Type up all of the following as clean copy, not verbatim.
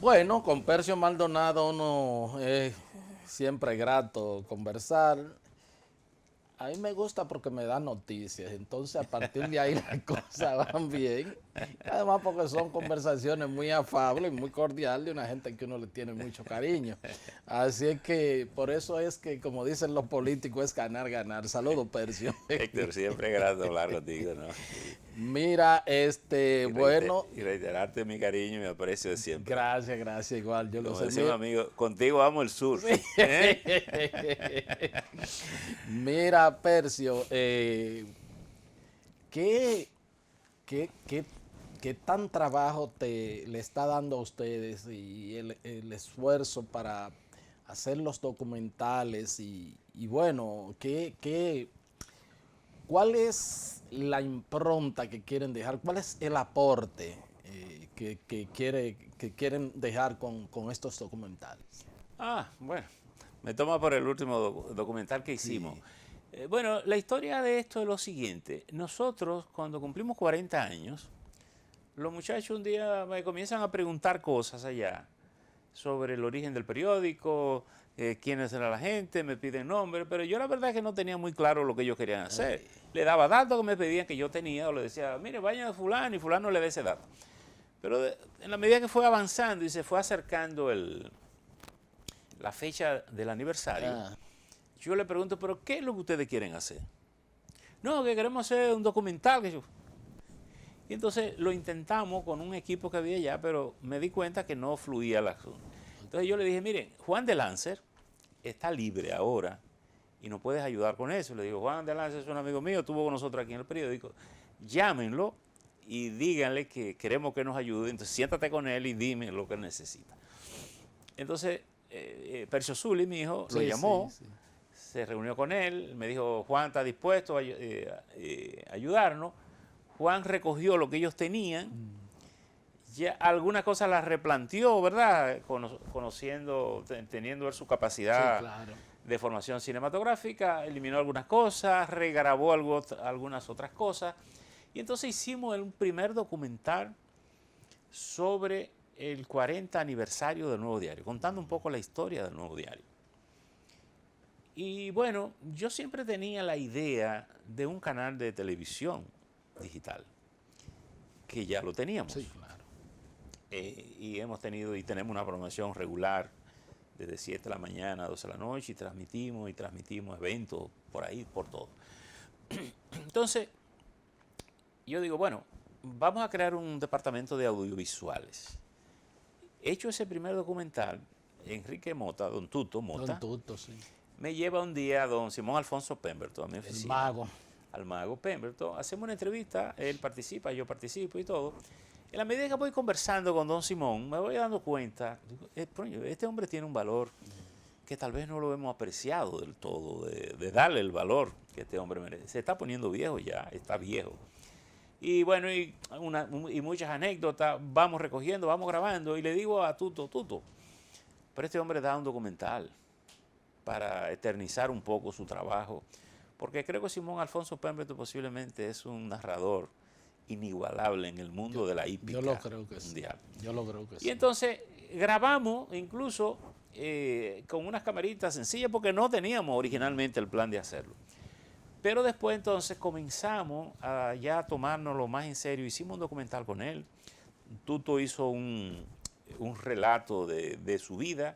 Bueno, con Percio Maldonado uno es siempre grato conversar. A mí me gusta porque me da noticias, entonces a partir de ahí las cosas van bien. Además porque son conversaciones muy afables y muy cordiales de una gente que uno le tiene mucho cariño. Así es que por eso es que, como dicen los políticos, es ganar, ganar. Saludos, Percio. Héctor, siempre es grato hablar contigo, ¿no? Mira, bueno, Y reiterarte mi cariño y mi aprecio de siempre. gracias, gracias, igual, yo lo Como sé. decía un amigo, contigo amo el sur. Sí. ¿Eh? Mira, Percio, ¿qué, qué, qué tan trabajo le está dando a ustedes y el esfuerzo para hacer los documentales? Y bueno, ¿cuál es la impronta que quieren dejar? ¿Cuál es el aporte que quieren dejar con estos documentales? Bueno, me toma por el último documental que hicimos. Sí. Bueno, la historia de esto es lo siguiente. Nosotros, cuando cumplimos 40 años, los muchachos un día me comienzan a preguntar cosas allá sobre el origen del periódico, quiénes era la gente, me piden nombres, pero yo la verdad es que no tenía muy claro lo que ellos querían hacer. Le daba datos que me pedían que yo tenía, o le decía, mire, vayan a fulano y fulano le dé ese dato. Pero en la medida que fue avanzando y se fue acercando la fecha del aniversario, yo le pregunto, pero ¿qué es lo que ustedes quieren hacer? No, que queremos hacer un documental. Y entonces lo intentamos con un equipo que había allá, pero me di cuenta que no fluía el asunto. Entonces yo le dije, miren, Juan de Lancer está libre ahora y nos puedes ayudar con eso. Le digo, Juan de Lancer es un amigo mío, estuvo con nosotros aquí en el periódico. Llámenlo y díganle que queremos que nos ayude. Entonces siéntate con él y dime lo que necesita. Entonces Percio Zuli, mi hijo, lo llamó, se reunió con él, me dijo, Juan está dispuesto a ayudarnos. Juan recogió lo que ellos tenían, ya algunas cosas las replanteó, ¿verdad? Conociendo, teniendo él su capacidad de formación cinematográfica, eliminó algunas cosas, regrabó algunas otras cosas, y entonces hicimos un primer documental sobre el 40 aniversario del Nuevo Diario, contando un poco la historia del Nuevo Diario. Y bueno, yo siempre tenía la idea de un canal de televisión digital, que ya lo teníamos. Sí, claro. Y hemos tenido y tenemos una programación regular desde 7 de la mañana a 12 de la noche y transmitimos eventos por ahí, por todo. Entonces, yo digo, bueno, vamos a crear un departamento de audiovisuales. Hecho ese primer documental, Enrique Mota, don Tuto Mota, Don Tuto, sí. me lleva un día a don Simón Alfonso Pemberton a mi oficina. El mago. Al mago Pemberton, hacemos una entrevista, él participa, yo participo y todo. En la medida que voy conversando con don Simón, me voy dando cuenta, este hombre tiene un valor que tal vez no lo hemos apreciado del todo, de darle el valor que este hombre merece. Se está poniendo viejo ya, está viejo. Y bueno, y muchas anécdotas, vamos recogiendo, vamos grabando, y le digo a Tuto, pero este hombre da un documental para eternizar un poco su trabajo, porque creo que Simón Alfonso Pemberton posiblemente es un narrador inigualable en el mundo de la hípica mundial. Yo lo creo que sí. Yo lo creo que sí. Y entonces grabamos incluso con unas camaritas sencillas porque no teníamos originalmente el plan de hacerlo. Pero después entonces comenzamos a ya tomárnoslo más en serio. Hicimos un documental con él. Tuto hizo un relato de su vida.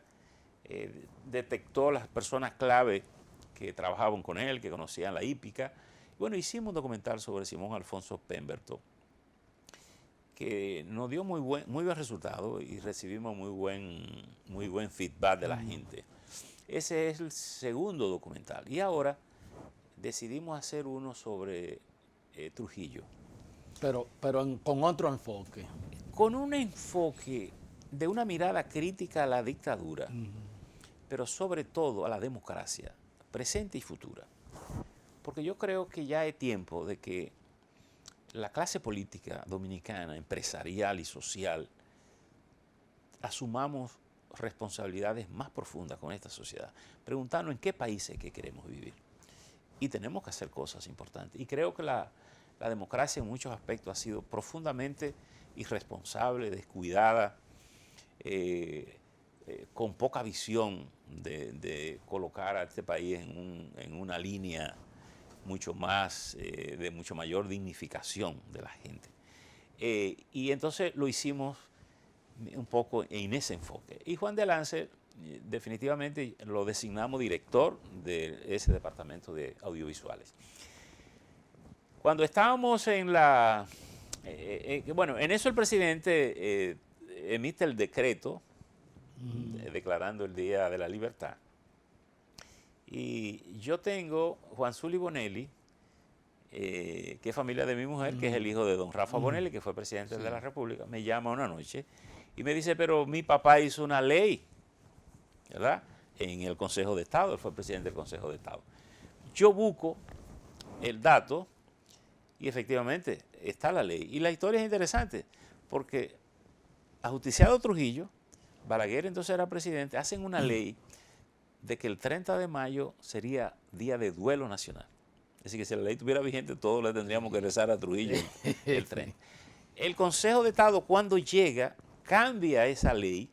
Detectó las personas clave que trabajaban con él, que conocían la hípica. Bueno, hicimos un documental sobre Simón Alfonso Pemberton, que nos dio muy buen resultado y recibimos muy buen feedback de la gente. Ese es el segundo documental. Y ahora decidimos hacer uno sobre Trujillo. Pero con otro enfoque. Con un enfoque de una mirada crítica a la dictadura, pero sobre todo a la democracia, presente y futura. Porque yo creo que ya es tiempo de que la clase política dominicana, empresarial y social, asumamos responsabilidades más profundas con esta sociedad, preguntarnos en qué país es que queremos vivir. Y tenemos que hacer cosas importantes. Y creo que la democracia en muchos aspectos ha sido profundamente irresponsable, descuidada. con poca visión de colocar a este país en una línea mucho más, de mucho mayor dignificación de la gente. Y entonces lo hicimos un poco en ese enfoque. Y Juan de Lance, definitivamente lo designamos director de ese departamento de audiovisuales. Cuando estábamos en la... bueno, en eso el presidente emite el decreto declarando el Día de la Libertad. Y yo tengo Juan Zuli Bonelli, que es familia de mi mujer, que es el hijo de don Rafa Bonelli, que fue presidente de la República, me llama una noche y me dice, pero mi papá hizo una ley, ¿verdad?, en el Consejo de Estado, él fue presidente del Consejo de Estado. Yo busco el dato y efectivamente está la ley. Y la historia es interesante, porque ajusticiado Trujillo, Balaguer entonces era presidente, hacen una ley de que el 30 de mayo sería día de duelo nacional. Es decir, que si la ley estuviera vigente, todos le tendríamos que rezar a Trujillo el 30. El Consejo de Estado, cuando llega, cambia esa ley,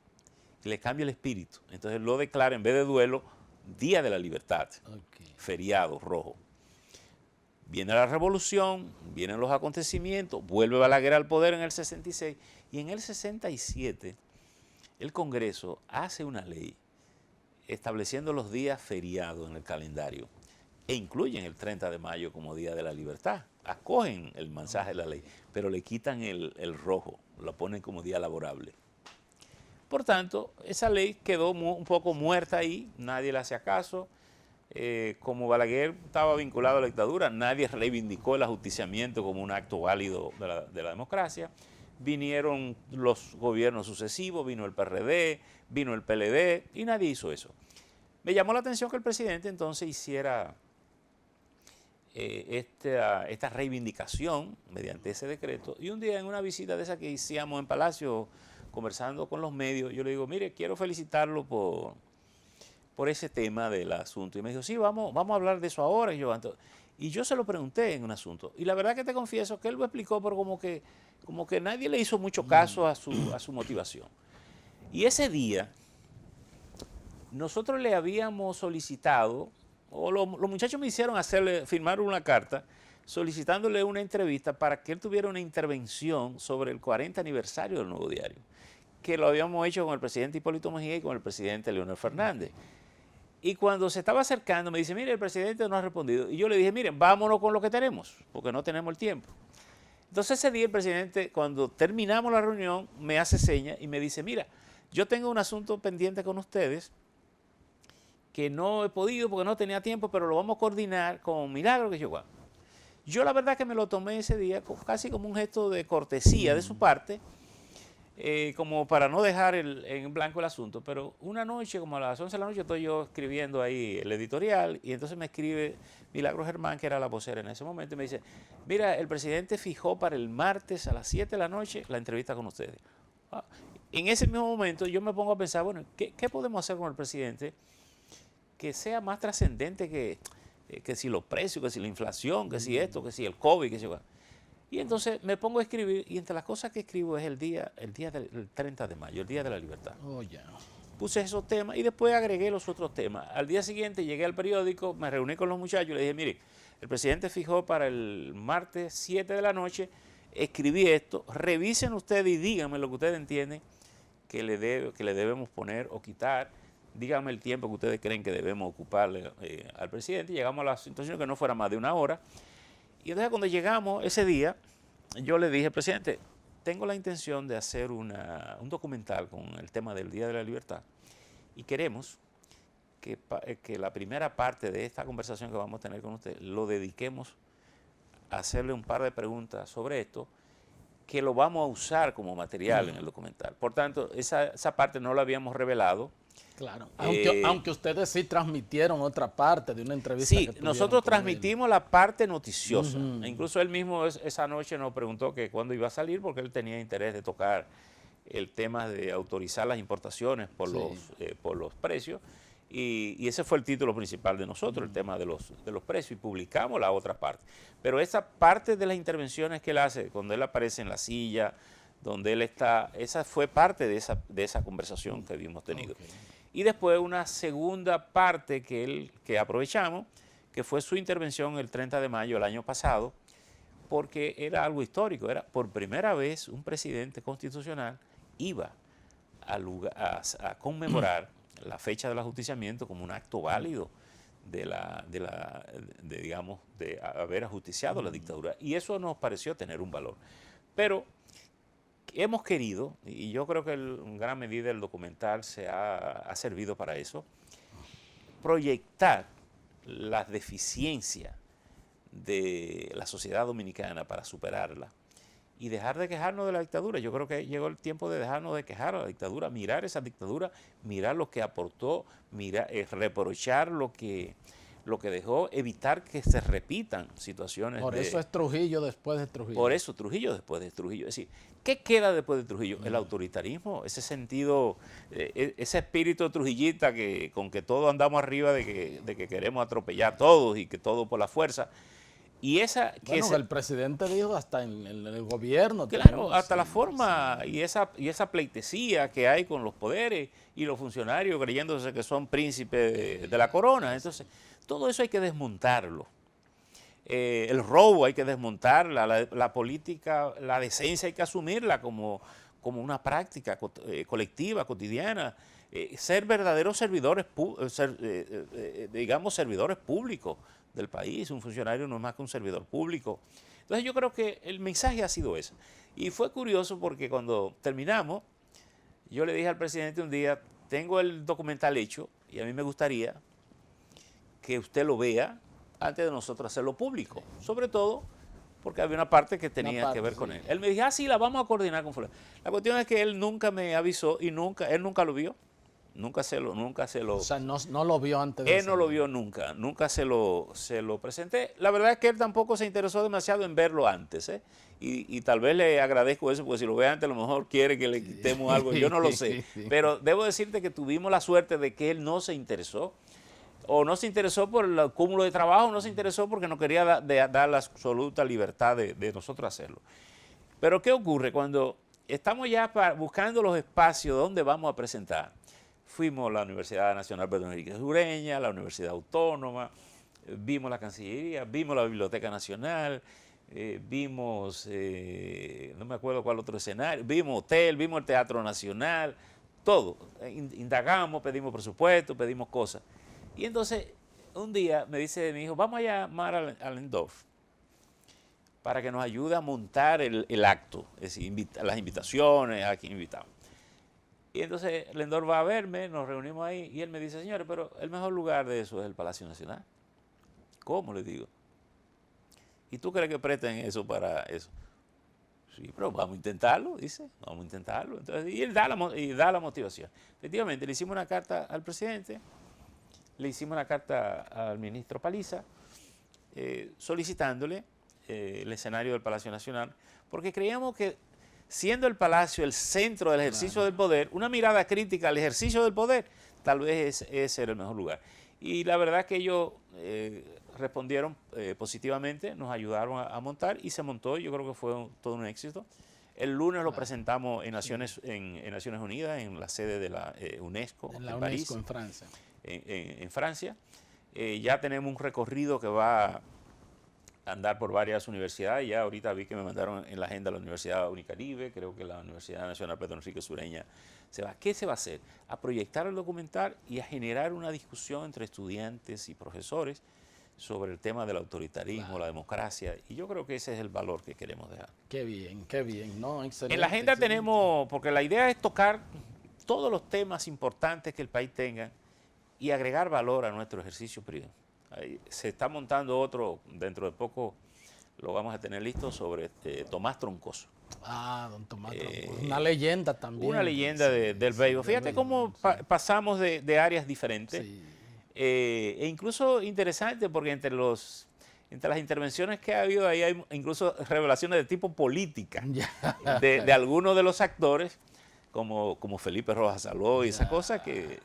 le cambia el espíritu. Entonces lo declara, en vez de duelo, Día de la Libertad, feriado rojo. Viene la revolución, vienen los acontecimientos, vuelve Balaguer al poder en el 66 y en el 67 el Congreso hace una ley estableciendo los días feriados en el calendario e incluyen el 30 de mayo como Día de la Libertad. Acogen el mensaje de la ley, pero le quitan el rojo, lo ponen como día laborable. Por tanto, esa ley quedó un poco muerta ahí, nadie le hacía caso. Como Balaguer estaba vinculado a la dictadura, nadie reivindicó el ajusticiamiento como un acto válido de la democracia. Vinieron los gobiernos sucesivos, vino el PRD, vino el PLD y nadie hizo eso. Me llamó la atención que el presidente entonces hiciera esta reivindicación mediante ese decreto, y un día en una visita de esa que hicimos en Palacio, conversando con los medios, yo le digo, mire, quiero felicitarlo por ese tema del asunto. Y me dijo, sí, vamos a hablar de eso ahora. Y yo se lo pregunté en un asunto. Y la verdad que te confieso que él lo explicó, pero como que nadie le hizo mucho caso a su motivación. Y ese día, nosotros le habíamos solicitado, o los muchachos me hicieron firmar una carta solicitándole una entrevista para que él tuviera una intervención sobre el 40 aniversario del Nuevo Diario, que lo habíamos hecho con el presidente Hipólito Mejía y con el presidente Leonel Fernández. Y cuando se estaba acercando, me dice, mire, el presidente no ha respondido. Y yo le dije, miren, vámonos con lo que tenemos, porque no tenemos el tiempo. Entonces ese día el presidente, cuando terminamos la reunión, me hace señas y me dice, mira, yo tengo un asunto pendiente con ustedes que no he podido porque no tenía tiempo, pero lo vamos a coordinar con Milagro, que yo la verdad que me lo tomé ese día casi como un gesto de cortesía de su parte, como para no dejar en blanco el asunto. Pero una noche, como a las 11 de la noche, estoy yo escribiendo ahí el editorial y entonces me escribe Milagro Germán, que era la vocera en ese momento, y me dice, mira, el presidente fijó para el martes a las 7 de la noche la entrevista con ustedes. En ese mismo momento yo me pongo a pensar, bueno, ¿qué podemos hacer con el presidente que sea más trascendente que si los precios, que si la inflación, que si esto, que si el COVID, que si... Y entonces me pongo a escribir, y entre las cosas que escribo es el día del 30 de mayo, el Día de la Libertad. Oh, yeah. Puse esos temas y después agregué los otros temas. Al día siguiente llegué al periódico, me reuní con los muchachos y le dije, mire, el presidente fijó para el martes 7 de la noche, escribí esto, revisen ustedes y díganme lo que ustedes entienden que le debemos poner o quitar. Díganme el tiempo que ustedes creen que debemos ocuparle al presidente. Llegamos a la situación que no fuera más de una hora. Y entonces cuando llegamos ese día, yo le dije, presidente, tengo la intención de hacer un documental con el tema del Día de la Libertad y queremos que la primera parte de esta conversación que vamos a tener con usted lo dediquemos a hacerle un par de preguntas sobre esto, que lo vamos a usar como material en el documental. Por tanto, esa parte no la habíamos revelado. Claro, aunque ustedes sí transmitieron otra parte de una entrevista. Sí, nosotros transmitimos la parte noticiosa. Incluso él mismo esa noche nos preguntó que cuándo iba a salir, porque él tenía interés de tocar el tema de autorizar las importaciones por los precios. Y ese fue el título principal de nosotros, el tema de los precios, y publicamos la otra parte. Pero esa parte de las intervenciones que él hace, cuando él aparece en la silla donde él está, esa fue parte de esa conversación que habíamos tenido. Ok. Y después una segunda parte que aprovechamos, que fue su intervención el 30 de mayo del año pasado, porque era algo histórico, era por primera vez un presidente constitucional iba a conmemorar la fecha del ajusticiamiento como un acto válido digamos, de haber ajusticiado la dictadura. Y eso nos pareció tener un valor. Pero hemos querido, y yo creo que en gran medida el documental ha servido para eso, proyectar las deficiencias de la sociedad dominicana para superarla y dejar de quejarnos de la dictadura. Yo creo que llegó el tiempo de dejarnos de quejar a la dictadura, mirar esa dictadura, mirar lo que aportó, reprochar lo que dejó, evitar que se repitan situaciones. Por eso es Trujillo después de Trujillo. Por eso Trujillo después de Trujillo. Es decir, ¿qué queda después de Trujillo? El autoritarismo, ese sentido, ese espíritu trujillista con que todos andamos arriba de que queremos atropellar a todos y que todo por la fuerza. Y bueno, el presidente dijo hasta en el gobierno. Claro, hasta la forma y esa pleitesía que hay con los poderes y los funcionarios creyéndose que son príncipes de la corona. Entonces, todo eso hay que desmontarlo. El robo hay que desmontarla, la política, la decencia hay que asumirla como una práctica colectiva, cotidiana. Ser verdaderos servidores, digamos, servidores públicos del país. Un funcionario no es más que un servidor público. Entonces yo creo que el mensaje ha sido ese. Y fue curioso porque cuando terminamos, yo le dije al presidente un día, tengo el documental hecho y a mí me gustaría que usted lo vea antes de nosotros hacerlo público. Sobre todo porque había una parte que tenía que ver con él. Él me dijo, sí, la vamos a coordinar con fulano. La cuestión es que él nunca me avisó y él nunca lo vio. Nunca se lo... O sea, no lo vio antes de Él no lo vio nunca se lo presenté. La verdad es que él tampoco se interesó demasiado en verlo antes, ¿eh? Y tal vez le agradezco eso, porque si lo ve antes a lo mejor quiere que le quitemos algo, yo no lo sé. Pero debo decirte que tuvimos la suerte de que él no se interesó, o no se interesó por el cúmulo de trabajo, no se interesó porque no quería dar la absoluta libertad de nosotros hacerlo. Pero ¿qué ocurre? Cuando estamos ya buscando los espacios donde vamos a presentar, fuimos a la Universidad Nacional Pedro Enrique Sureña, la Universidad Autónoma, vimos la Cancillería, vimos la Biblioteca Nacional, vimos, no me acuerdo cuál otro escenario, vimos hotel, vimos el Teatro Nacional, todo. Indagamos, pedimos presupuesto, pedimos cosas. Y entonces, un día me dice mi hijo, vamos a llamar a Lendorf para que nos ayude a montar el acto, es decir, las invitaciones, a quien invitamos. Y entonces Lendorf va a verme, nos reunimos ahí y él me dice, señores, pero el mejor lugar de eso es el Palacio Nacional. ¿Cómo? Le digo. ¿Y tú crees que presten eso para eso? Sí, pero vamos a intentarlo, dice, vamos a intentarlo. Entonces, y él da la motivación. Efectivamente, le hicimos una carta al presidente, le hicimos una carta al ministro Paliza, solicitándole el escenario del Palacio Nacional, porque creíamos que siendo el Palacio el centro del ejercicio del poder, una mirada crítica al ejercicio del poder, tal vez ese era el mejor lugar. Y la verdad que ellos respondieron positivamente, nos ayudaron a montar y se montó, yo creo que fue todo un éxito. El lunes lo presentamos en Naciones Unidas, en la sede de la UNESCO, en la en UNESCO, París, en Francia. En Francia. Ya tenemos un recorrido que va a andar por varias universidades. Ya ahorita vi que me mandaron en la agenda la Universidad Unicaribe, creo que la Universidad Nacional Pedro Enrique Sureña se va. ¿Qué se va a hacer? A proyectar el documental y a generar una discusión entre estudiantes y profesores sobre el tema del autoritarismo, la democracia, y yo creo que ese es el valor que queremos dejar. Qué bien, ¿no? Excelente. En la agenda tenemos, porque la idea es tocar todos los temas importantes que el país tenga y agregar valor a nuestro ejercicio privado. Ahí se está montando otro, dentro de poco lo vamos a tener listo, sobre Tomás Troncoso. Ah, don Tomás Troncoso. Una leyenda también. Una leyenda del béisbol. Fíjate cómo pasamos de áreas diferentes. Sí. E incluso interesante porque entre las intervenciones que ha habido ahí hay incluso revelaciones de tipo política de algunos de los actores, como Felipe Rojas Saló y esas cosas que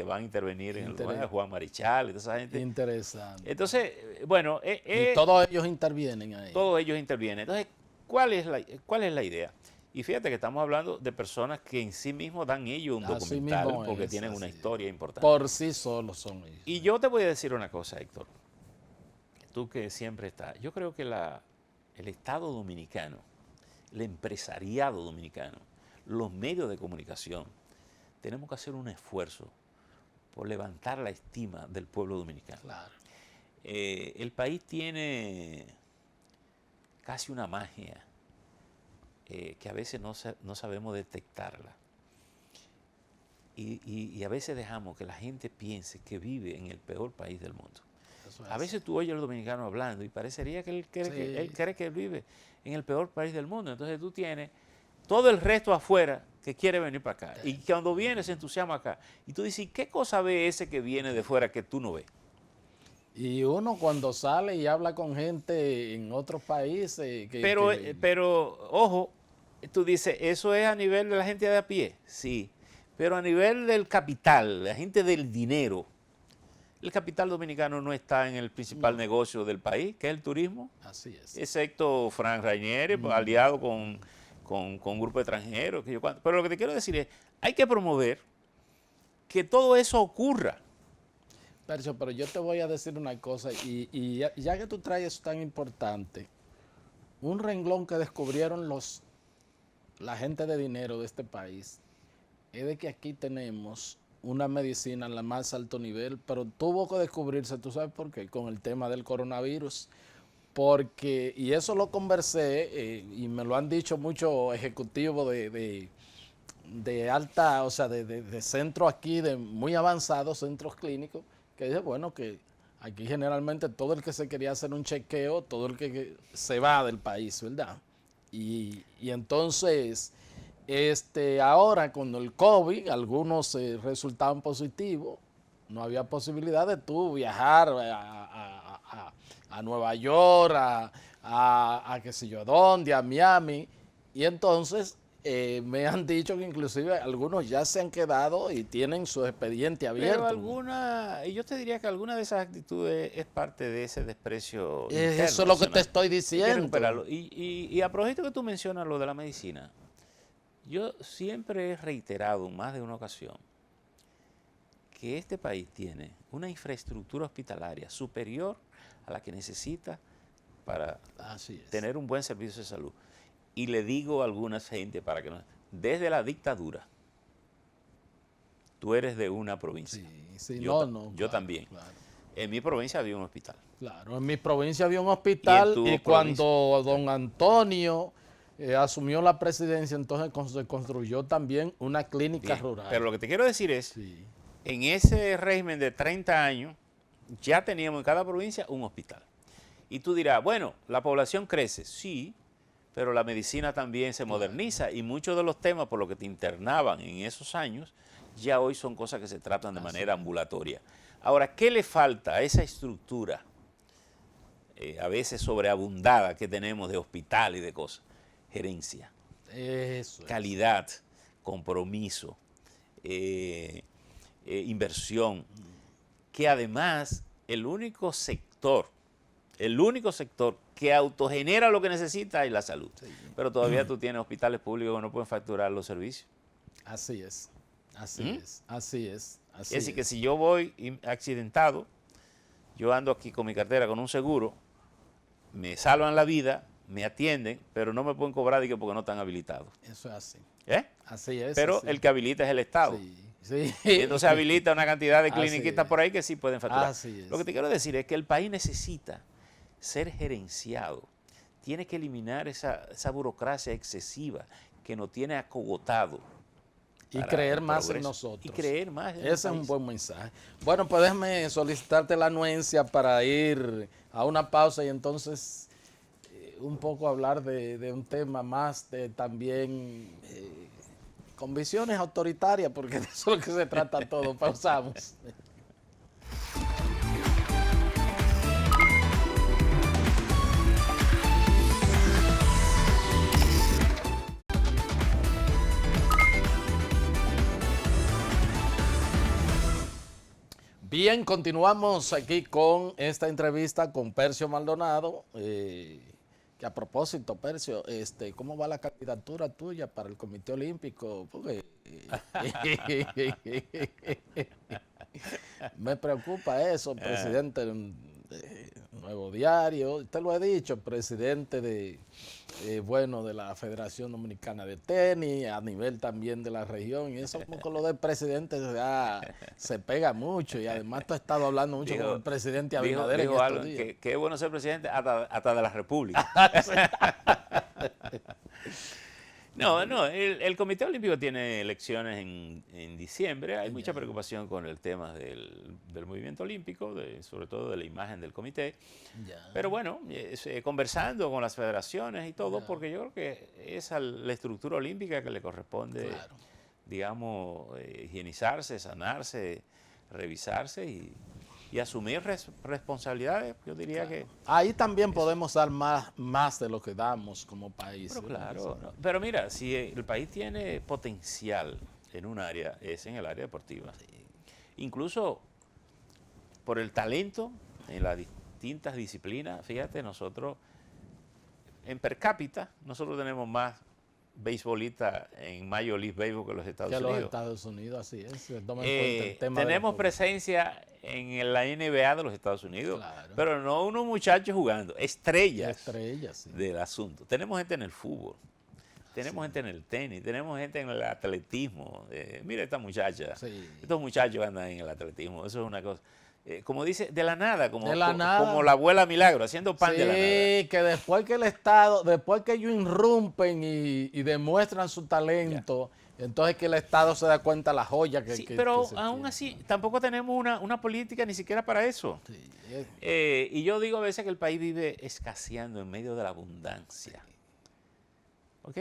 van a intervenir en el lugar, Juan Marichal y toda esa gente. Interesante. Entonces, bueno. Y todos ellos intervienen ahí. Todos ellos intervienen. Entonces, ¿cuál es la idea? Y fíjate que estamos hablando de personas que en sí mismos dan ellos un Así documental mismo porque es, tienen una así. historia importante. Por sí solos son ellos. Y yo te voy a decir una cosa, Héctor. Tú que siempre estás. Yo creo que el Estado dominicano, el empresariado dominicano, los medios de comunicación, tenemos que hacer un esfuerzo por levantar la estima del pueblo dominicano. Claro. El país tiene casi una magia que a veces no sabemos detectarla. Y a veces dejamos que la gente piense que vive en el peor país del mundo. A veces tú oyes al dominicano hablando y parecería que él cree que él vive en el peor país del mundo. Entonces tú tienes todo el resto afuera que quiere venir para acá. Y cuando viene se entusiasma acá. Y tú dices, ¿qué cosa ve ese que viene de fuera que tú no ves? Y uno cuando sale y habla con gente en otros países... Pero, ojo, tú dices, ¿eso es a nivel de la gente de a pie? Sí. Pero a nivel del capital, la gente del dinero, el capital dominicano no está en el principal negocio del país, que es el turismo. Así es. Excepto Frank Rainieri, aliado con un grupo extranjero. Pero lo que te quiero decir es, hay que promover que todo eso ocurra. Percio, pero yo te voy a decir una cosa, y ya que tú traes eso tan importante, un renglón que descubrieron la gente de dinero de este país, es de que aquí tenemos una medicina en la más alto nivel, pero tuvo que descubrirse, ¿tú sabes por qué? Con el tema del coronavirus. Porque, y eso lo conversé, y me lo han dicho muchos ejecutivos de alta, o sea, de centro aquí, de muy avanzados, centros clínicos, que dice, bueno, que aquí generalmente todo el que se quería hacer un chequeo, todo el que se va del país, ¿verdad? Y entonces, ahora con el COVID, algunos resultaban positivos, no había posibilidad de tú viajar a Nueva York, a qué sé yo dónde, a Miami, y entonces me han dicho que inclusive algunos ya se han quedado y tienen su expediente abierto. Pero y yo te diría que alguna de esas actitudes es parte de ese desprecio interno. Eso es lo que te estoy Hay que diciendo. recuperarlo. Y a propósito que tú mencionas lo de la medicina, yo siempre he reiterado en más de una ocasión que este país tiene una infraestructura hospitalaria superior a la que necesita para tener un buen servicio de salud. Y le digo a alguna gente para que no... Desde la dictadura, tú eres de una provincia. Sí, yo claro, también. Claro. En mi provincia había un hospital. Claro, en mi provincia había un hospital y cuando don Antonio asumió la presidencia, entonces se construyó también una clínica rural. Pero lo que te quiero decir es, en ese régimen de 30 años, ya teníamos en cada provincia un hospital. Y tú dirás, bueno, la población crece, sí, pero la medicina también se moderniza y muchos de los temas por los que te internaban en esos años, ya hoy son cosas que se tratan de manera ambulatoria. Ahora, ¿qué le falta a esa estructura, a veces sobreabundada que tenemos de hospital y de cosas? Gerencia, calidad, compromiso, inversión, que además el único sector que autogenera lo que necesita es la salud. Sí. Pero todavía tú tienes hospitales públicos que no pueden facturar los servicios. Así es, así es. Es decir, que si yo voy accidentado, yo ando aquí con mi cartera, con un seguro, me salvan la vida, me atienden, pero no me pueden cobrar porque no están habilitados. Eso es así. Así es. Pero el que habilita es el Estado. Sí. Y entonces habilita una cantidad de cliniquitas por ahí que sí pueden facturar. Así es. Lo que te quiero decir es que el país necesita ser gerenciado. Tiene que eliminar esa burocracia excesiva que nos tiene acogotado. Y creer más en nosotros. Y creer más en Ese es un buen mensaje. Bueno, pues déjame solicitarte la anuencia para ir a una pausa y entonces un poco hablar de un tema más también con visiones autoritarias, porque de eso es lo que se trata todo. Pausamos. Bien, continuamos aquí con esta entrevista con Percio Maldonado, Que a propósito, Percio, ¿cómo va la candidatura tuya para el Comité Olímpico? Porque me preocupa eso, presidente de Nuevo Diario. Usted lo ha dicho, presidente bueno, de la Federación Dominicana de Tenis, a nivel también de la región. Y eso como con lo del presidente se pega mucho. Y además tú has estado hablando mucho con el presidente Abinader en estos días. Que es bueno ser presidente hasta de la República. No, el Comité Olímpico tiene elecciones en diciembre. Hay mucha preocupación con el tema del movimiento olímpico, sobre todo de la imagen del comité. Pero bueno, conversando con las federaciones y todo, porque yo creo que es a la estructura olímpica que le corresponde, digamos, higienizarse, sanarse, revisarse y asumir responsabilidades. Yo diría que... Ahí también podemos dar más de lo que damos como país. Pero claro, no. Pero mira, si el país tiene potencial en un área, es en el área deportiva. Incluso por el talento en las distintas disciplinas, fíjate, nosotros en per cápita, nosotros tenemos más beisbolistas en Major League Baseball que los Estados Unidos. Los Estados Unidos, así es. Toma en cuenta el tema tenemos presencia en la NBA de los Estados Unidos, pero no unos muchachos jugando, estrellas sí, del asunto. Tenemos gente en el fútbol, tenemos gente en el tenis, tenemos gente en el atletismo. Mira esta muchacha, estos muchachos andan en el atletismo, eso es una cosa. Como dice, de la nada, como la abuela Milagro, haciendo pan de la nada. Sí, que después que el Estado, después que ellos irrumpen y demuestran su talento, entonces que el Estado se da cuenta de la joya que pero aún así, tampoco tenemos una política ni siquiera para eso. Y yo digo a veces que el país vive escaseando en medio de la abundancia. ¿Ok?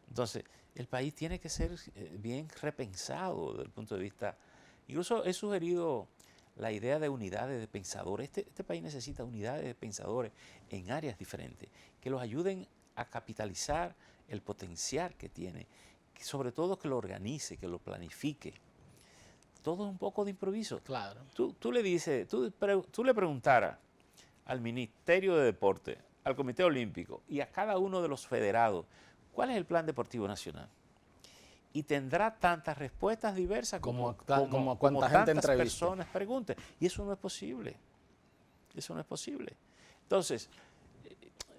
Entonces, el país tiene que ser bien repensado desde el punto de vista... Incluso he sugerido la idea de unidades de pensadores. Este país necesita unidades de pensadores en áreas diferentes que los ayuden a capitalizar el potencial que tiene, sobre todo que lo organice, que lo planifique. Todo es un poco de improviso. Claro. Tú le preguntaras al Ministerio de Deporte, al Comité Olímpico y a cada uno de los federados, ¿cuál es el plan deportivo nacional? Y tendrá tantas respuestas diversas como tantas personas pregunten. Y eso no es posible. Eso no es posible. Entonces,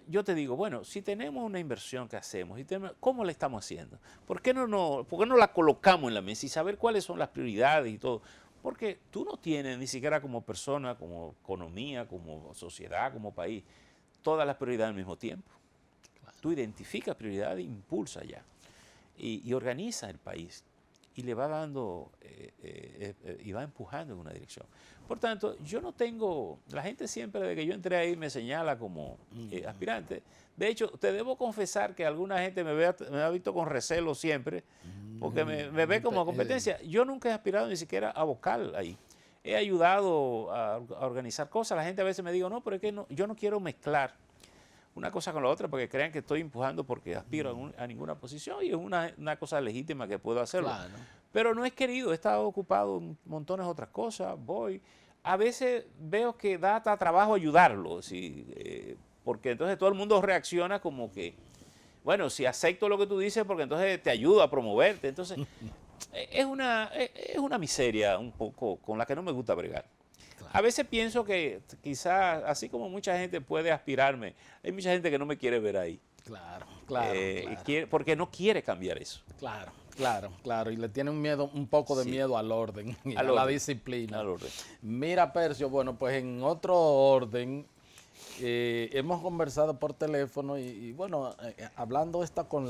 yo te digo, bueno, si tenemos una inversión que hacemos, ¿cómo la estamos haciendo? ¿Por qué no la colocamos en la mesa y saber cuáles son las prioridades y todo? Porque tú no tienes ni siquiera como persona, como economía, como sociedad, como país, todas las prioridades al mismo tiempo. Tú identificas prioridades e impulsa ya. Y organiza el país y le va dando y va empujando en una dirección. Por tanto, yo no tengo, la gente siempre desde que yo entré ahí me señala como aspirante. De hecho, te debo confesar que alguna gente me ha visto con recelo siempre, porque me ve como competencia. Yo nunca he aspirado ni siquiera a vocal ahí. He ayudado a organizar cosas. La gente a veces me dice, no, pero es que yo no quiero mezclar una cosa con la otra porque crean que estoy empujando porque aspiro a ninguna posición y es una cosa legítima que puedo hacerlo. Claro. Pero no he querido, he estado ocupado en montones de otras cosas, voy. A veces veo que da hasta trabajo ayudarlo, porque entonces todo el mundo reacciona como que, bueno, si acepto lo que tú dices porque entonces te ayudo a promoverte. Entonces es una miseria un poco con la que no me gusta bregar. A veces pienso que quizás, así como mucha gente puede aspirarme, hay mucha gente que no me quiere ver ahí. Claro. Porque no quiere cambiar eso. Claro. Y le tiene un poco de miedo al orden y a la disciplina. Al orden. Mira, Percio, bueno, pues en otro orden, hemos conversado por teléfono y bueno, hablando con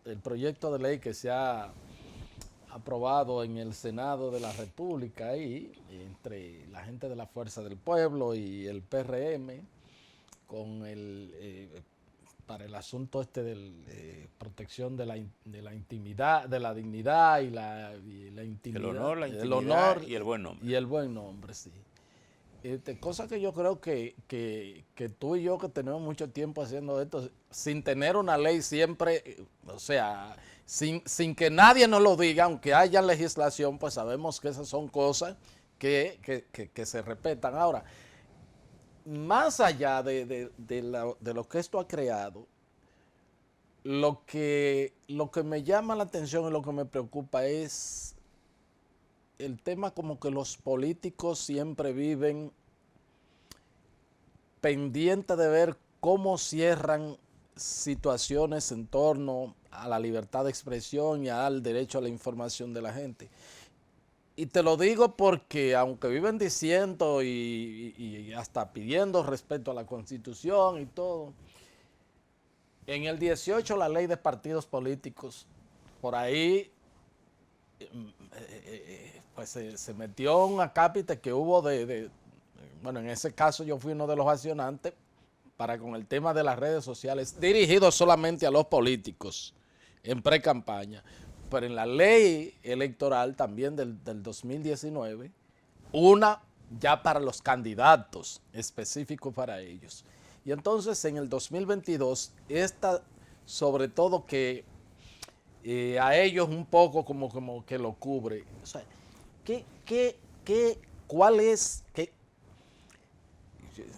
el proyecto de ley que se ha aprobado en el Senado de la República ahí, entre la gente de la Fuerza del Pueblo y el PRM, con para el asunto de protección de la intimidad, de la dignidad y la intimidad. El honor, la intimidad y el buen nombre. Y el buen nombre, sí. Cosa que yo creo que tú y yo que tenemos mucho tiempo haciendo esto, sin tener una ley siempre, o sea, sin que nadie nos lo diga, aunque haya legislación, pues sabemos que esas son cosas que se respetan. Ahora, más allá de lo que esto ha creado, lo que me llama la atención y lo que me preocupa es el tema como que los políticos siempre viven pendientes de ver cómo cierran situaciones en torno a la libertad de expresión y al derecho a la información de la gente. Y te lo digo porque aunque viven diciendo y hasta pidiendo respeto a la Constitución y todo, en el 18 la ley de partidos políticos, por ahí pues se metió un acápite que hubo bueno, en ese caso yo fui uno de los accionantes para con el tema de las redes sociales, dirigido solamente a los políticos en pre-campaña. Pero en la ley electoral también del 2019, una ya para los candidatos, específico para ellos. Y entonces en el 2022, esta sobre todo que a ellos un poco como que lo cubre. O sea, cuál es?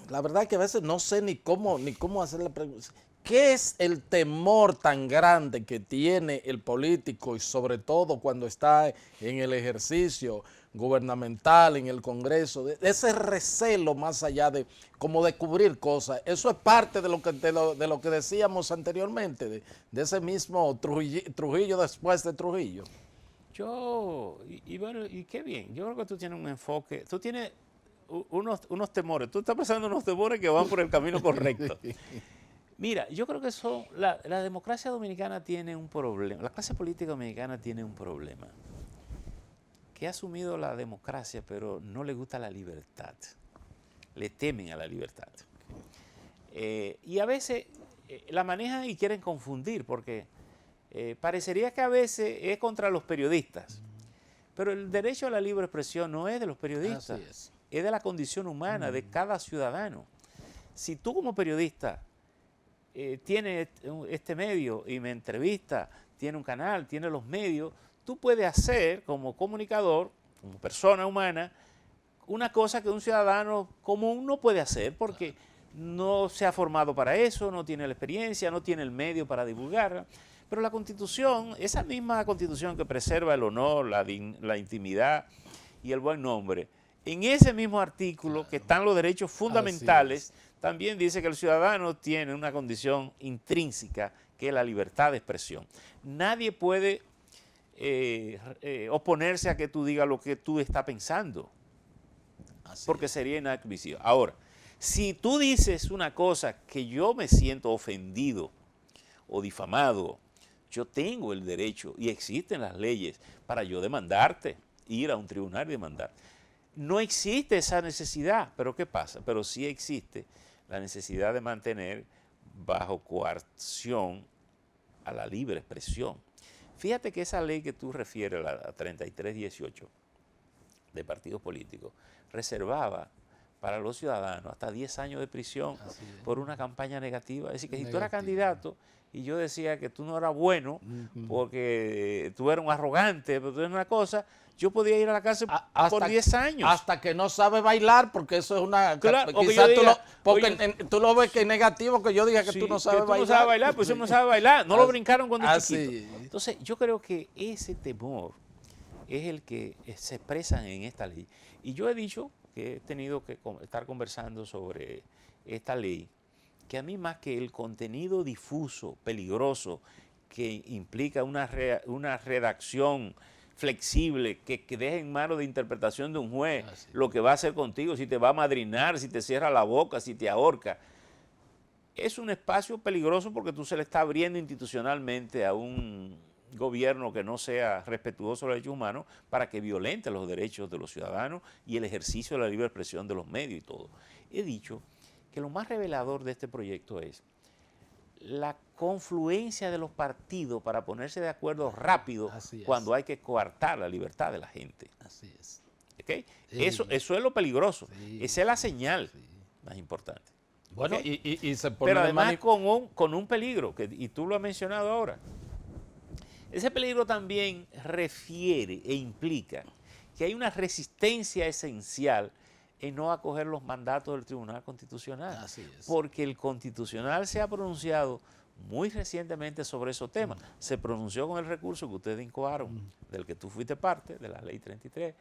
La verdad que a veces no sé ni cómo hacer la pregunta. ¿Qué es el temor tan grande que tiene el político y sobre todo cuando está en el ejercicio gubernamental, en el Congreso? Ese recelo más allá de como de cubrir cosas. Eso es parte de lo que decíamos anteriormente, de ese mismo Trujillo después de Trujillo. Bueno, y qué bien, yo creo que tú tienes un enfoque, tú tienes unos temores, tú estás pasando unos temores que van por el camino correcto. Mira, yo creo que la democracia dominicana tiene un problema, la clase política dominicana tiene un problema, que ha asumido la democracia, pero no le gusta la libertad, le temen a la libertad. Y a veces la manejan y quieren confundir, porque parecería que a veces es contra los periodistas, pero el derecho a la libre expresión no es de los periodistas, es de la condición humana, de cada ciudadano. Si tú como periodista tienes este medio y me entrevista, tiene un canal, tiene los medios, tú puedes hacer como comunicador, como persona humana, una cosa que un ciudadano común no puede hacer porque no se ha formado para eso, no tiene la experiencia, no tiene el medio para divulgarla. Pero la Constitución, esa misma Constitución que preserva el honor, la intimidad y el buen nombre, en ese mismo artículo que están los derechos fundamentales, también dice que el ciudadano tiene una condición intrínseca que es la libertad de expresión. Nadie puede oponerse a que tú digas lo que tú estás pensando, porque sería inadmisible. Ahora, si tú dices una cosa que yo me siento ofendido o difamado, yo tengo el derecho y existen las leyes para yo demandarte, ir a un tribunal y demandar. No existe esa necesidad, pero ¿qué pasa? Pero sí existe la necesidad de mantener bajo coacción a la libre expresión. Fíjate que esa ley que tú refieres, la 3318 de partidos políticos, reservaba para los ciudadanos hasta 10 años de prisión por una campaña negativa. Es decir, que si tú eras candidato y yo decía que tú no eras bueno porque tú eras un arrogante, pero tú eres una cosa, yo podía ir a la cárcel por 10 años. Hasta que no sabe bailar, porque eso es una... Claro, quizás tú lo ves que es negativo que yo diga que tú no sabes bailar. Tú no sabes bailar, pues yo no sabe bailar. No lo brincaron cuando es chiquito. Entonces, yo creo que ese temor es el que se expresa en esta ley. Y yo he dicho que he tenido que estar conversando sobre esta ley, que a mí más que el contenido difuso, peligroso, que implica una redacción flexible, que deje en manos de interpretación de un juez lo que va a hacer contigo, si te va a madrinar, si te cierra la boca, si te ahorca. Es un espacio peligroso porque tú se le está abriendo institucionalmente a un gobierno que no sea respetuoso de los derechos humanos para que violente los derechos de los ciudadanos y el ejercicio de la libre expresión de los medios y todo. He dicho que lo más revelador de este proyecto es la confluencia de los partidos para ponerse de acuerdo rápido cuando hay que coartar la libertad de la gente. Así es. ¿Okay? Eso es lo peligroso. Esa es la señal más importante. Bueno, ¿Okay? y se pone... Pero además con un peligro, y tú lo has mencionado ahora. Ese peligro también refiere e implica que hay una resistencia esencial en no acoger los mandatos del Tribunal Constitucional. Así es. Porque el Constitucional se ha pronunciado muy recientemente sobre esos temas. Se pronunció con el recurso que ustedes incoaron, del que tú fuiste parte, de la Ley 33.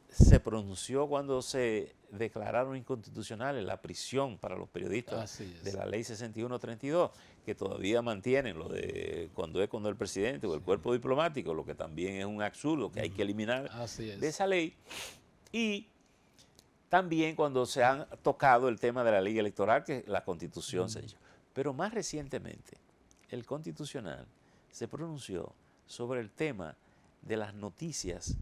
Se pronunció cuando se declararon inconstitucionales la prisión para los periodistas de la Ley 6132, que todavía mantienen lo de cuando el presidente o el cuerpo diplomático, lo que también es un absurdo que hay que eliminar de esa ley. Y también cuando se han tocado el tema de la ley electoral, que la Constitución se ha dicho. Pero más recientemente, el Constitucional se pronunció sobre el tema de las noticias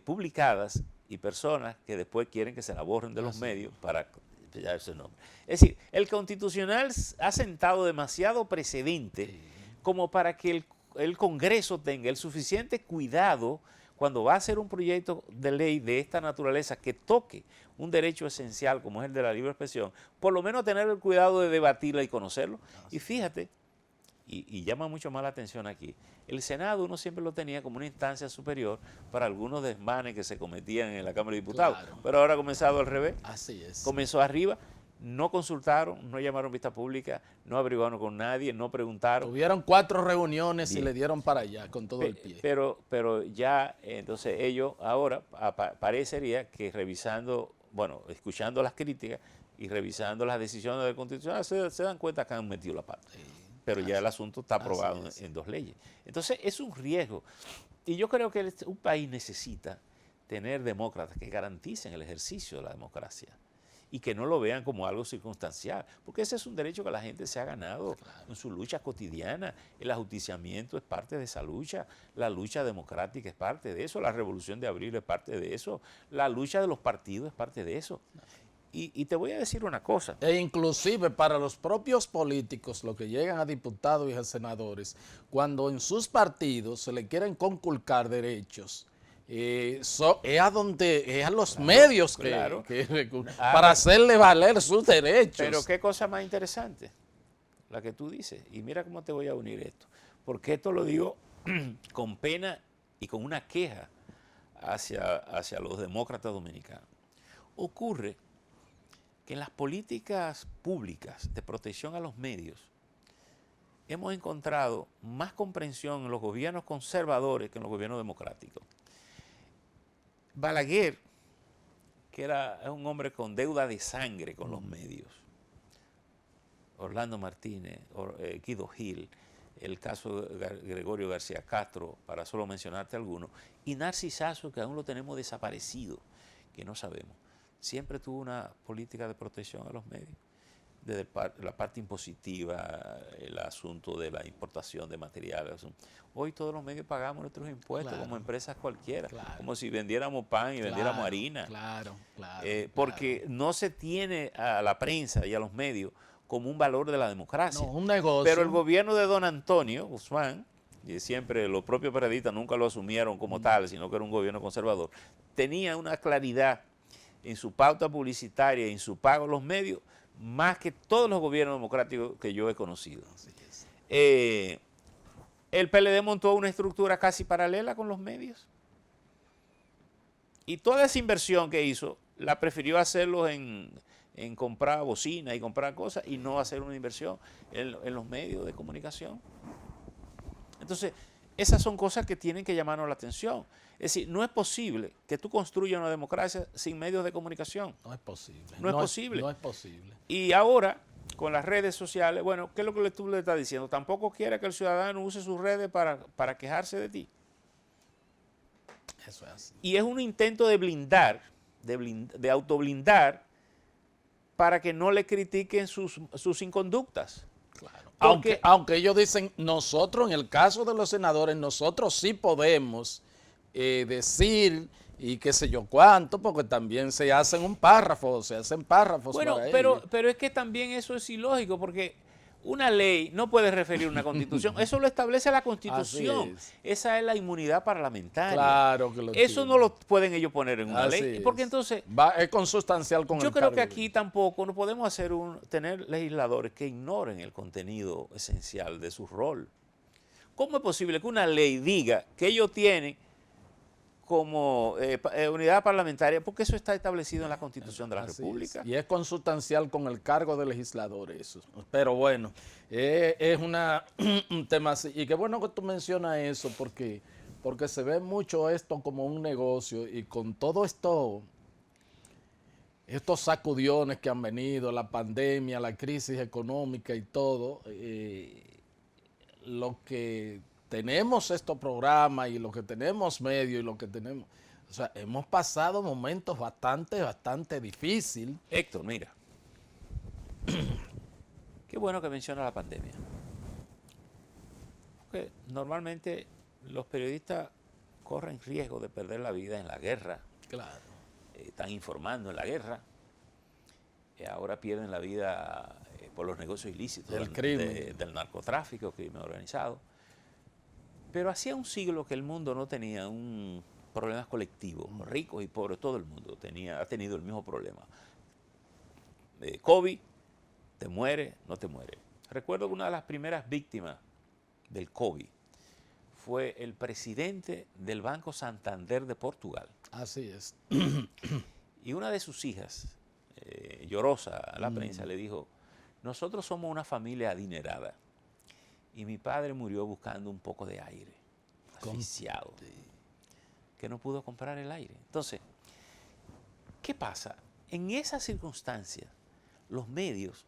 publicadas y personas que después quieren que se la borren de los medios para ya ese nombre. Es decir, el Constitucional ha sentado demasiado precedente como para que el Congreso tenga el suficiente cuidado cuando va a hacer un proyecto de ley de esta naturaleza que toque un derecho esencial como es el de la libre expresión, por lo menos tener el cuidado de debatirla y conocerlo. Y fíjate, y llama mucho más la atención aquí, el Senado uno siempre lo tenía como una instancia superior para algunos desmanes que se cometían en la Cámara de Diputados, pero ahora ha comenzado al revés. Así es. Comenzó arriba. No consultaron, no llamaron vista pública, no averiguaron con nadie, no preguntaron. Tuvieron 4 reuniones y le dieron para allá con todo el pie. Pero ya, entonces ellos ahora parecería que revisando, bueno, escuchando las críticas y revisando las decisiones del Constitucional, se dan cuenta que han metido la pata. Pero ya el asunto está aprobado en 2 leyes. Entonces es un riesgo. Y yo creo que un país necesita tener demócratas que garanticen el ejercicio de la democracia y que no lo vean como algo circunstancial, porque ese es un derecho que la gente se ha ganado en su lucha cotidiana. El ajusticiamiento es parte de esa lucha, la lucha democrática es parte de eso, la revolución de abril es parte de eso, la lucha de los partidos es parte de eso. Y te voy a decir una cosa. E inclusive para los propios políticos, los que llegan a diputados y a senadores, cuando en sus partidos se le quieren conculcar derechos, es a los medios para hacerle valer sus derechos. Pero qué cosa más interesante la que tú dices. Y mira cómo te voy a unir esto. Porque esto lo digo con pena y con una queja hacia los demócratas dominicanos. Ocurre que en las políticas públicas de protección a los medios hemos encontrado más comprensión en los gobiernos conservadores que en los gobiernos democráticos. Balaguer, que es un hombre con deuda de sangre con los medios, Orlando Martínez, Guido Gil, el caso de Gregorio García Castro, para solo mencionarte algunos, y Narcisazo, que aún lo tenemos desaparecido, que no sabemos, siempre tuvo una política de protección a los medios, desde la parte impositiva, el asunto de la importación de materiales. Hoy todos los medios pagamos nuestros impuestos como empresas cualquiera, como si vendiéramos pan y vendiéramos harina. Porque no se tiene a la prensa y a los medios como un valor de la democracia. No, un negocio. Pero el gobierno de don Antonio Guzmán, y siempre los propios periodistas nunca lo asumieron como tal, sino que era un gobierno conservador, tenía una claridad en su pauta publicitaria y en su pago a los medios, más que todos los gobiernos democráticos que yo he conocido. El PLD montó una estructura casi paralela con los medios. Y toda esa inversión que hizo, la prefirió hacerlo en comprar bocina y comprar cosas y no hacer una inversión en los medios de comunicación. Entonces, esas son cosas que tienen que llamarnos la atención. Es decir, no es posible que tú construyas una democracia sin medios de comunicación. No es posible. No es posible. No es posible. Y ahora, con las redes sociales, bueno, ¿qué es lo que tú le estás diciendo? Tampoco quiere que el ciudadano use sus redes para quejarse de ti. Eso es así. Y es un intento de blindar, de autoblindar, para que no le critiquen sus inconductas. Claro. Aunque ellos dicen, nosotros, en el caso de los senadores, nosotros sí podemos decir y qué sé yo cuánto, porque también se hacen párrafos. Bueno, pero es que también eso es ilógico, porque una ley no puede referir una constitución. Eso lo establece la Constitución. Esa es la inmunidad parlamentaria. Claro que lo Eso no lo pueden ellos poner en una ley. Porque entonces es consustancial con el yo creo que aquí tampoco no podemos tener legisladores que ignoren el contenido esencial de su rol. ¿Cómo es posible que una ley diga que ellos tienen como unidad parlamentaria, porque eso está establecido en la Constitución de la República. Y es consustancial con el cargo de legislador eso. Pero bueno, es un tema así. Y qué bueno que tú mencionas eso, porque se ve mucho esto como un negocio y con todo esto, estos sacudiones que han venido, la pandemia, la crisis económica y todo, lo que tenemos estos programas y lo que tenemos medios y lo que tenemos, o sea, hemos pasado momentos bastante difíciles. Héctor, mira, qué bueno que menciona la pandemia. Porque normalmente los periodistas corren riesgo de perder la vida en la guerra. Claro. Están informando en la guerra. Ahora pierden la vida por los negocios ilícitos del crimen, del narcotráfico, crimen organizado. Pero hacía un siglo que el mundo no tenía problemas colectivos, ricos y pobres, todo el mundo ha tenido el mismo problema. COVID, te muere, no te muere. Recuerdo que una de las primeras víctimas del COVID fue el presidente del Banco Santander de Portugal. Así es. Y una de sus hijas, llorosa a la prensa, le dijo: nosotros somos una familia adinerada y mi padre murió buscando un poco de aire, asfixiado, que no pudo comprar el aire. Entonces, ¿qué pasa? En esas circunstancias, los medios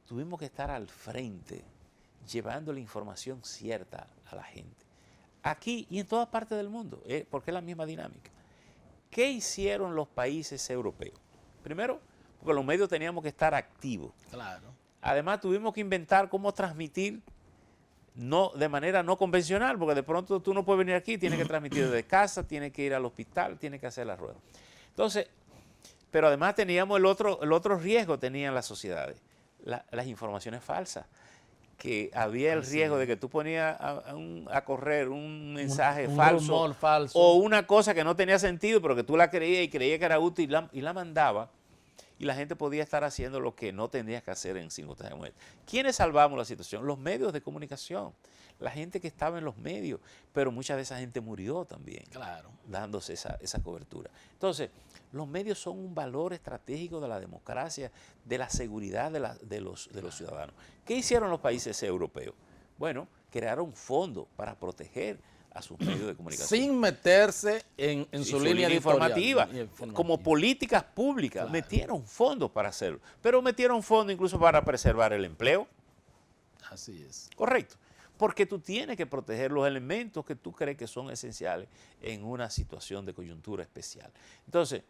tuvimos que estar al frente, llevando la información cierta a la gente. Aquí y en todas partes del mundo, porque es la misma dinámica. ¿Qué hicieron los países europeos? Primero, porque los medios teníamos que estar activos. Claro. Además, tuvimos que inventar cómo transmitir de manera no convencional, porque de pronto tú no puedes venir aquí, tienes que transmitir desde casa, tienes que ir al hospital, tienes que hacer la rueda. Entonces, pero además teníamos el otro riesgo, tenían las sociedades, las informaciones falsas, que había el riesgo de que tú ponías a correr un mensaje rumor falso o una cosa que no tenía sentido, pero que tú la creías y creías que era útil y la mandaba, y la gente podía estar haciendo lo que no tendrías que hacer en circunstancias como esta. ¿Quiénes salvamos la situación? Los medios de comunicación, la gente que estaba en los medios, pero mucha de esa gente murió también, claro, dándose esa cobertura. Entonces, los medios son un valor estratégico de la democracia, de la seguridad de los ciudadanos. ¿Qué hicieron los países europeos? Bueno, crearon fondos para proteger a sus medios de comunicación. Sin meterse en su línea informativa, como políticas públicas, claro. Metieron fondos para hacerlo, pero metieron fondos incluso para preservar el empleo. Así es. Correcto. Porque tú tienes que proteger los elementos que tú crees que son esenciales en una situación de coyuntura especial. Entonces,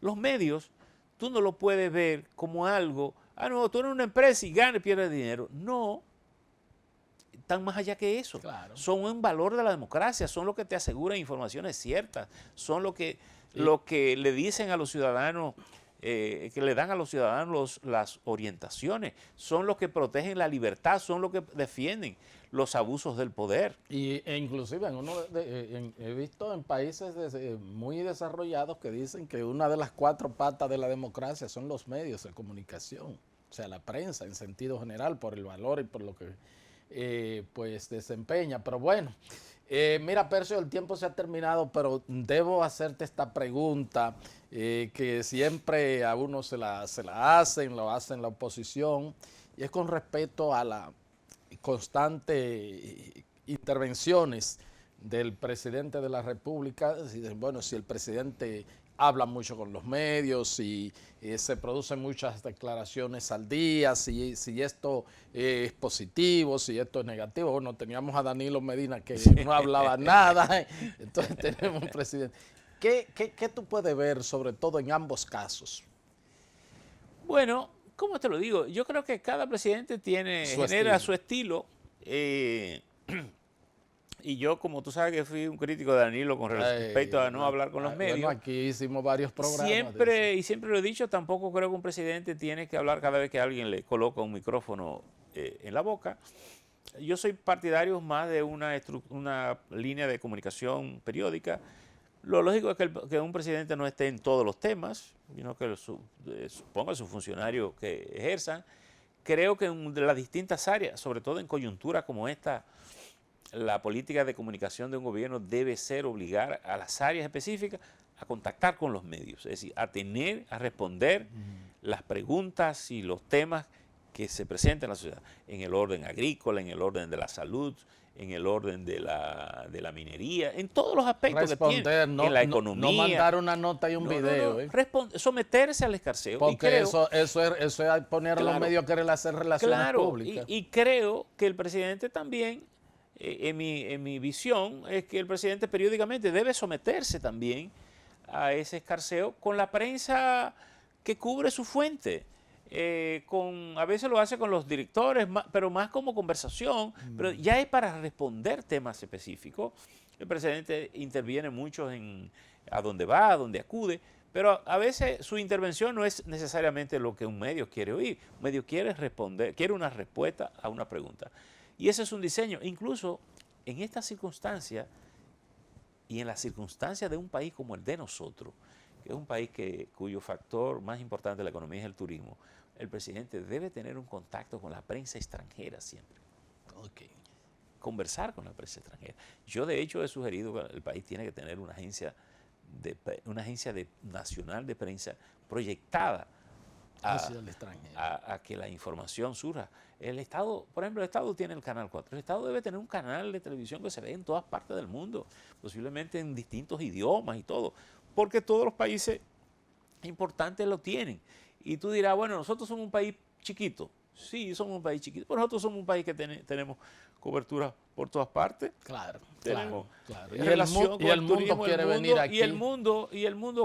los medios, tú no lo puedes ver como algo, no, tú eres una empresa y ganas y pierdes dinero. No, están más allá que eso. Claro. Son un valor de la democracia, son lo que te aseguran informaciones ciertas, son lo que le dicen a los ciudadanos, que le dan a los ciudadanos las orientaciones, son los que protegen la libertad, son los que defienden los abusos del poder. E inclusive he visto en países muy desarrollados que dicen que una de las 4 patas de la democracia son los medios de comunicación, o sea, la prensa en sentido general, por el valor y por lo que pues desempeña. Pero bueno, mira, Percio, el tiempo se ha terminado, pero debo hacerte esta pregunta que siempre a uno se la hacen, lo hacen la oposición, y es con respecto a la constante intervenciones del presidente de la República. Bueno, si el presidente habla mucho con los medios, si se producen muchas declaraciones al día, si esto es positivo, si esto es negativo. Bueno, teníamos a Danilo Medina que no hablaba nada, entonces tenemos un presidente. ¿Qué tú puedes ver, sobre todo en ambos casos? Bueno, ¿cómo te lo digo? Yo creo que cada presidente genera su estilo. Y yo, como tú sabes que fui un crítico de Danilo con respecto a no hablar con los medios. Bueno, aquí hicimos varios programas. Siempre lo he dicho, tampoco creo que un presidente tiene que hablar cada vez que alguien le coloca un micrófono en la boca. Yo soy partidario más de una línea de comunicación periódica. Lo lógico es que un presidente no esté en todos los temas, sino que suponga a sus funcionarios que ejerzan. Creo que en las distintas áreas, sobre todo en coyunturas como esta, la política de comunicación de un gobierno debe ser obligar a las áreas específicas a contactar con los medios, es decir, a responder las preguntas y los temas que se presentan en la sociedad, en el orden agrícola, en el orden de la salud, en el orden de la minería, en todos los aspectos Responder, que tiene, en la economía. No mandar una nota y un video. Someterse al escarceo. Porque y creo, eso es poner a los medios que hacer relaciones públicas. Y creo que el presidente también, en mi visión, es que el presidente periódicamente debe someterse también a ese escarceo con la prensa que cubre su fuente. A veces lo hace con los directores, pero más como conversación, pero ya es para responder temas específicos. El presidente interviene mucho a donde va, a donde acude, pero a veces su intervención no es necesariamente lo que un medio quiere oír. Un medio quiere una respuesta a una pregunta. Y ese es un diseño. Incluso en estas circunstancias y en las circunstancias de un país como el de nosotros, que es un país cuyo factor más importante de la economía es el turismo, el presidente debe tener un contacto con la prensa extranjera siempre. Okay. Conversar con la prensa extranjera. Yo, de hecho, he sugerido que el país tiene que tener una agencia nacional de prensa proyectada a que la información surja. El Estado, por ejemplo, el Estado tiene el Canal 4. El Estado debe tener un canal de televisión que se ve en todas partes del mundo, posiblemente en distintos idiomas y todo, porque todos los países importantes lo tienen. Y tú dirás, bueno, nosotros somos un país chiquito. Sí, somos un país chiquito, pero nosotros somos un país que tenemos cobertura por todas partes. Claro, tenemos claro. relación con el turismo, quiere venir aquí. Y el mundo,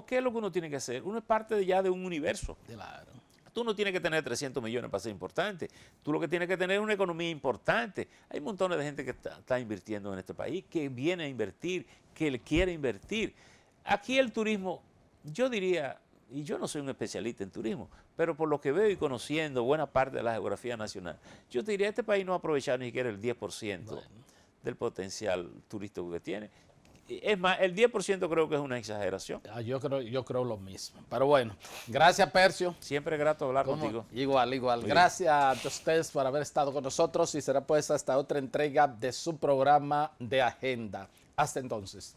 ¿qué es lo que uno tiene que hacer? Uno es parte ya de un universo. Claro. Tú no tienes que tener 300 millones para ser importante. Tú lo que tienes que tener es una economía importante. Hay montones de gente que está invirtiendo en este país, que viene a invertir, que quiere invertir. Aquí el turismo, yo diría, y yo no soy un especialista en turismo, pero por lo que veo y conociendo buena parte de la geografía nacional, yo te diría, este país no ha aprovechado ni siquiera el 10% del potencial turístico que tiene. Es más, el 10% creo que es una exageración. Yo creo lo mismo. Pero bueno, gracias, Percio. Siempre grato hablar contigo. Igual. Gracias a ustedes por haber estado con nosotros y será pues hasta otra entrega de su programa de Agenda. Hasta entonces.